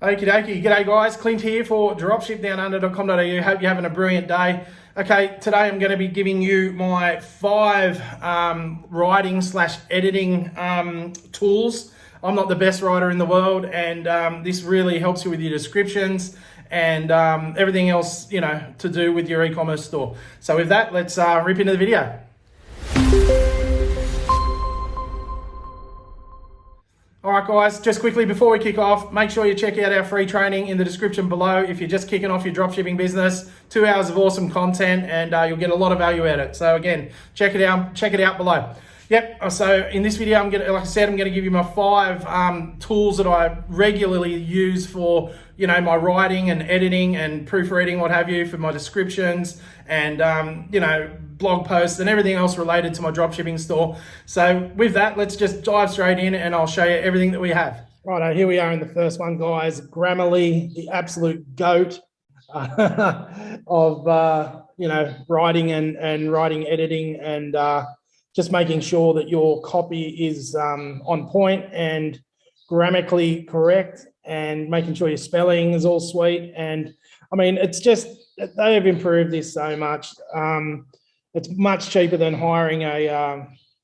Okie dokie. G'day guys, Clint here for dropshipdownunder.com.au. Hope you're having a brilliant day. Okay, today I'm going to be giving you my 5 writing slash editing tools. I'm not the best writer in the world, and this really helps you with your descriptions and everything else, to do with your e-commerce store. So with that, let's rip into the video. All right, guys, just quickly before we kick off, make sure you check out our free training in the description below. If you're just kicking off your dropshipping business, 2 hours of awesome content, and you'll get a lot of value out of it. So again, check it out below. Yep. So in this video, I'm gonna give you my 5 tools that I regularly use for my writing and editing and proofreading, what have you, for my descriptions and blog posts and everything else related to my dropshipping store. So with that, let's just dive straight in, and I'll show you everything that we have. Right, here we are in the first one, guys. Grammarly, the absolute goat of writing and writing, editing, and just making sure that your copy is on point and grammatically correct, and making sure your spelling is all sweet. And I mean, it's just, they have improved this so much. It's much cheaper than hiring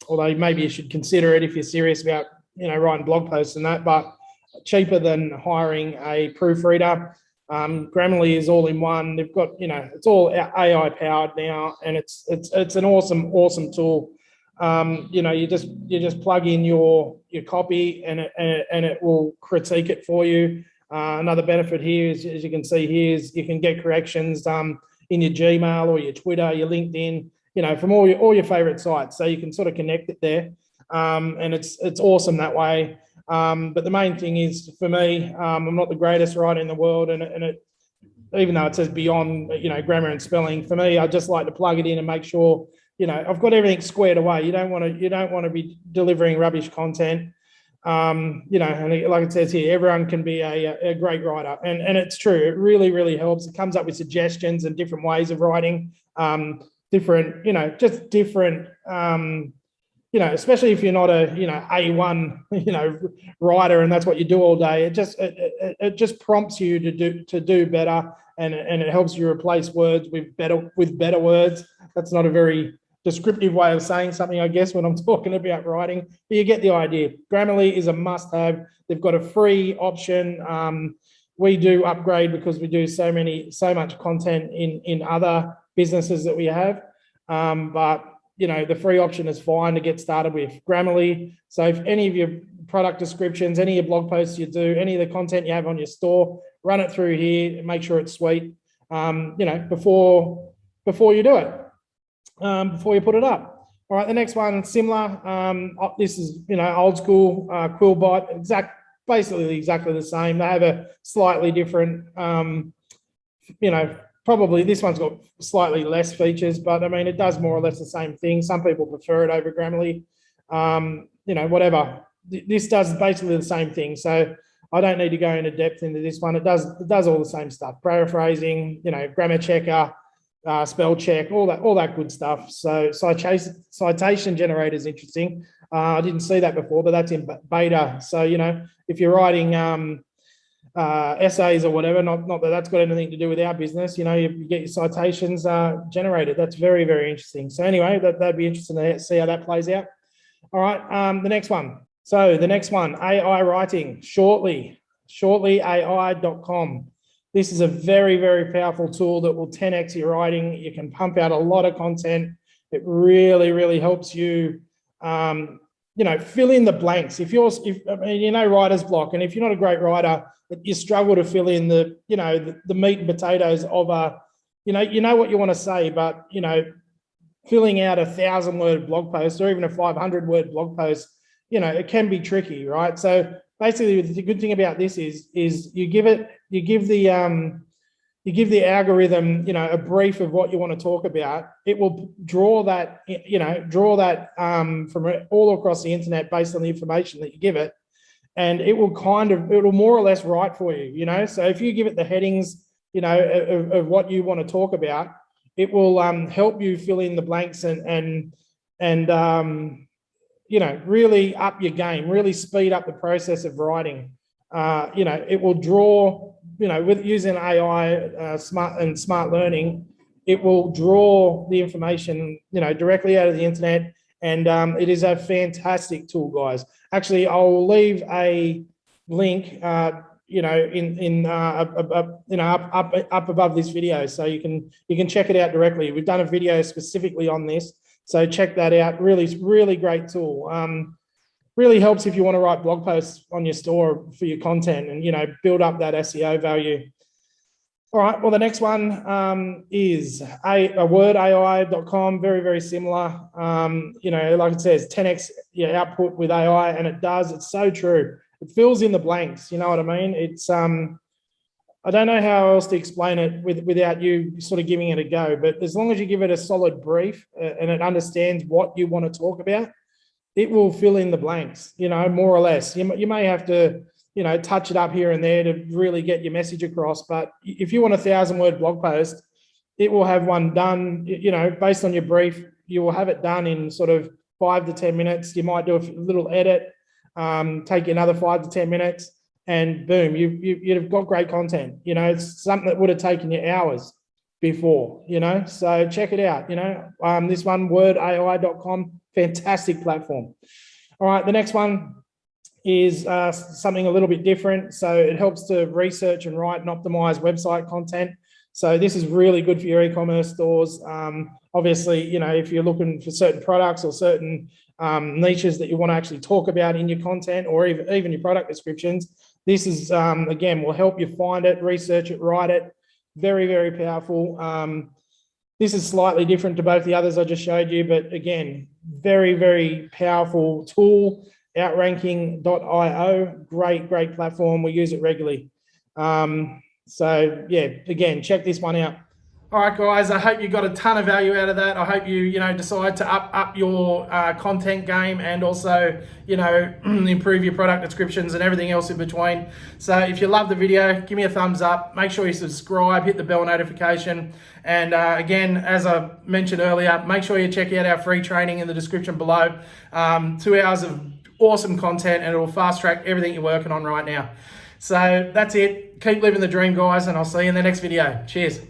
although maybe you should consider it if you're serious about writing blog posts and that, but cheaper than hiring a proofreader. Grammarly is all in one. They've got it's all AI powered now, and it's an awesome tool. You just plug in your copy, and it will critique it for you. Another benefit here is, as you can see here, is you can get corrections in your Gmail or your Twitter, your LinkedIn, from all your favorite sites. So you can sort of connect it there, and it's awesome that way. But the main thing is, for me, I'm not the greatest writer in the world, and it, even though it says beyond grammar and spelling, for me, I just like to plug it in and make sure I've got everything squared away. You don't want to be delivering rubbish content. And like it says here, everyone can be a great writer, and it's true. It really helps. It comes up with suggestions and different ways of writing, different, especially if you're not a A1 writer and that's what you do all day. It just prompts you to do better, and it helps you replace words with better words. That's not a very descriptive way of saying something, I guess, when I'm talking about writing, but you get the idea. Grammarly is a must-have. They've got a free option. We do upgrade because we do so much content in other businesses that we have, but the free option is fine to get started with Grammarly. So if any of your product descriptions, any of your blog posts you do, any of the content you have on your store, run it through here and make sure it's sweet, before you do it. Before you put it up. All right, the next one, similar. This is old school Quillbot, basically exactly the same. They have a slightly different, probably this one's got slightly less features, but I mean, it does more or less the same thing. Some people prefer it over Grammarly. Whatever. This does basically the same thing. So I don't need to go into depth into this one. It does all the same stuff. Paraphrasing, grammar checker, spell check, all that good stuff. So citation generator is interesting. I didn't see that before, but that's in beta. So if you're writing essays or whatever, not that that's got anything to do with our business, you get your citations generated. That's very interesting. So anyway, that'd be interesting to see how that plays out. All right, the next one. So the next one, AI writing, shortlyai.com. This is a very powerful tool that will 10x your writing. You can pump out a lot of content. It really helps you, fill in the blanks. If writer's block, and if you're not a great writer, you struggle to fill in the meat and potatoes of what you want to say, but filling out a 1,000-word blog post or even a 500-word blog post, it can be tricky, right? So basically, the good thing about this is you give the algorithm, a brief of what you want to talk about. It will draw that from all across the internet based on the information that you give it, and it will more or less write for you. So if you give it the headings, of what you want to talk about, it will help you fill in the blanks and really up your game, really speed up the process of writing. it will draw, with using AI, smart learning, it will draw the information, directly out of the internet. And it is a fantastic tool, guys. Actually, I'll leave a link, up above this video, so you can check it out directly. We've done a video specifically on this, so check that out. Really great tool. Really helps if you want to write blog posts on your store for your content and build up that SEO value. All right, well, the next one is wordai.com. Very similar. Like it says, 10x output with AI, and it does. It's so true. It fills in the blanks. You know what I mean? It's I don't know how else to explain it without you sort of giving it a go. But as long as you give it a solid brief and it understands what you want to talk about, it will fill in the blanks. More or less. You may have to touch it up here and there to really get your message across. But if you want a 1,000-word blog post, it will have one done, based on your brief. You will have it done in sort of 5 to 10 minutes. You might do a little edit, take you another 5 to 10 minutes, and boom, you've got great content. It's something that would have taken you hours before, so check it out. This one, wordai.com, fantastic platform. All right, the next one is something a little bit different. So it helps to research and write and optimize website content. So this is really good for your e-commerce stores. Obviously, if you're looking for certain products or certain niches that you want to actually talk about in your content, or even your product descriptions, this is, again, will help you find it, research it, write it. Very powerful. This is slightly different to both the others I just showed you, but again, very powerful tool. Outranking.io, great platform. We use it regularly. So yeah, again, check this one out. All right, guys, I hope you got a ton of value out of that. I hope you decide to up your content game, and also improve your product descriptions and everything else in between. So if you love the video, give me a thumbs up. Make sure you subscribe, hit the bell notification, and again, as I mentioned earlier, make sure you check out our free training in the description below. 2 hours of awesome content, and it'll fast track everything you're working on right now. So that's it. Keep living the dream, guys, and I'll see you in the next video. Cheers.